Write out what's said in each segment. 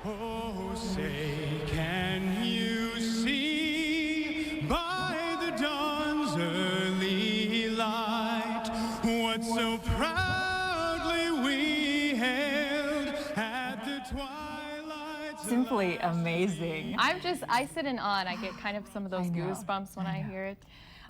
Oh, say, can you see by the dawn's early light what so proudly we hailed at the twilight's Simply amazing. I sit in awe and I get kind of some of those goosebumps when I hear it.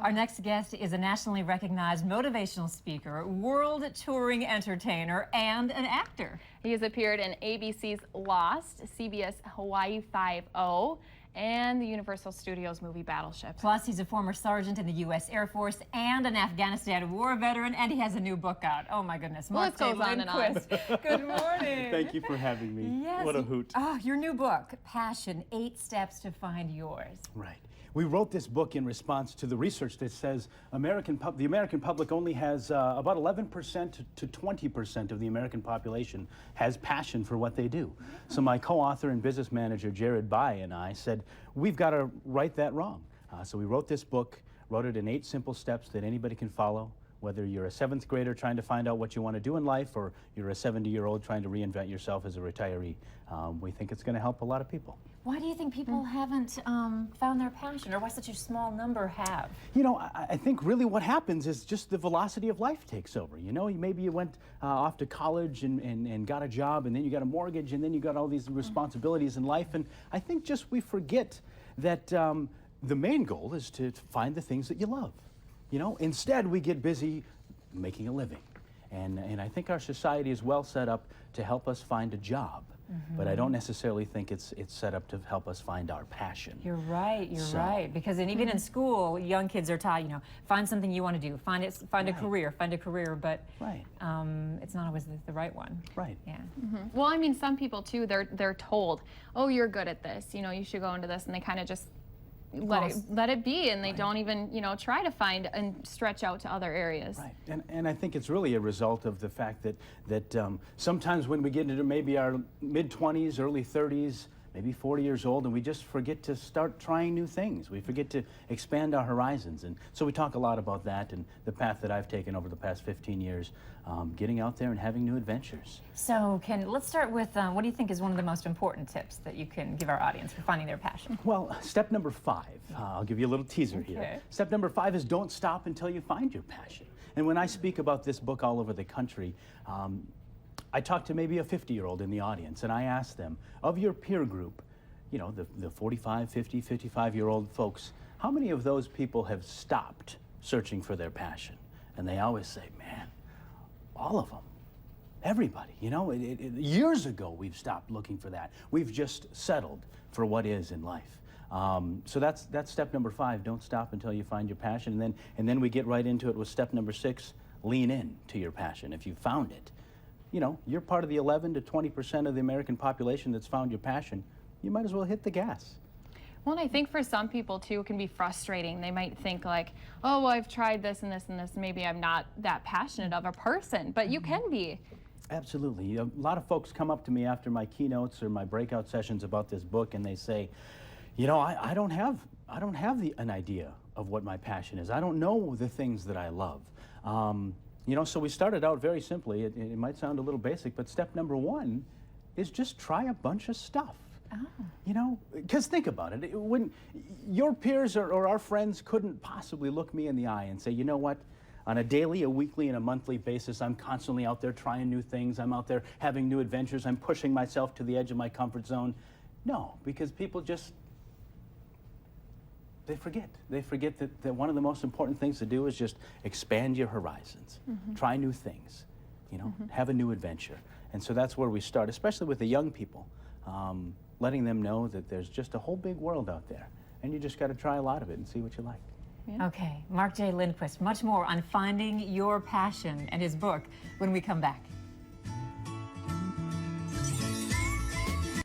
Our next guest is a nationally recognized motivational speaker, world touring entertainer, and an actor. He has appeared in ABC's Lost, CBS Hawaii Five-0, and the Universal Studios movie Battleship. Plus, he's a former sergeant in the U.S. Air Force and an Afghanistan war veteran, and he has a new book out. Oh my goodness. Well, it goes on and on. Good morning. Thank you for having me. Yes. What a hoot. Oh, your new book, Passion, 8 Steps to Find Yours. Right. We wrote this book in response to the research that says the American public only has about 11% to 20% of the American population has passion for what they do. So my co-author and business manager, Jared Bai, and I said, we've got to right that wrong. So we wrote this book, wrote it in 8 simple steps that anybody can follow, whether you're a 7th grader trying to find out what you want to do in life or you're a 70-year-old trying to reinvent yourself as a retiree. We think it's going to help a lot of people. Why do you think people haven't found their passion, or why such a small number have? You know, I think really what happens is just the velocity of life takes over. You know, maybe you went off to college and got a job, and then you got a mortgage, and then you got all these responsibilities in life. And I think just we forget that the main goal is to find the things that you love. You know, instead we get busy making a living. And I think our society is well set up to help us find a job. But I don't necessarily think it's set up to help us find our passion. You're right, right. Because even in school, young kids are taught, you know, find something you want to do, find a career, but it's not always the right one. Right. Yeah. Well, I mean, some people too, they're told, oh, you're good at this, you know, you should go into this, and they kind of just let it be, and they don't even, you know, try to find and stretch out to other areas. Right, and I think it's really a result of the fact that sometimes when we get into maybe our mid-20s, early 30s, maybe 40 years old, and we just forget to start trying new things. We forget to expand our horizons. And so we talk a lot about that and the path that I've taken over the past 15 years, getting out there and having new adventures. So let's start with, what do you think is one of the most important tips that you can give our audience for finding their passion? Well, step number 5, I'll give you a little teaser here. Step number 5 is don't stop until you find your passion. And when I speak about this book all over the country, I talked to maybe a 50-year-old in the audience, and I asked them, of your peer group, you know, the 45, 50, 55-year-old folks, how many of those people have stopped searching for their passion? And they always say, man, all of them, everybody. You know, years ago we've stopped looking for that. We've just settled for what is in life. So that's step number 5, don't stop until you find your passion. And then we get right into it with step number 6, lean in to your passion. If you found it, you know, you're part of the 11 to 20% of the American population that's found your passion, you might as well hit the gas. Well, and I think for some people too, it can be frustrating. They might think like, oh, well, I've tried this and this and this, maybe I'm not that passionate of a person, but you can be. Absolutely. A lot of folks come up to me after my keynotes or my breakout sessions about this book, and they say, you know, I don't have an idea of what my passion is. I don't know the things that I love. You know, so we started out very simply. It might sound a little basic, but step number 1 is just try a bunch of stuff. Oh. You know, because think about it. When your peers or our friends couldn't possibly look me in the eye and say, you know what, on a daily, a weekly, and a monthly basis, I'm constantly out there trying new things. I'm out there having new adventures. I'm pushing myself to the edge of my comfort zone. No, because people just, they forget that one of the most important things to do is just expand your horizons, try new things, you know, have a new adventure. And so that's where we start, especially with the young people, letting them know that there's just a whole big world out there, and you just got to try a lot of it and see what you like. Yeah. Okay, Mark J. Lindquist, much more on finding your passion and his book when we come back.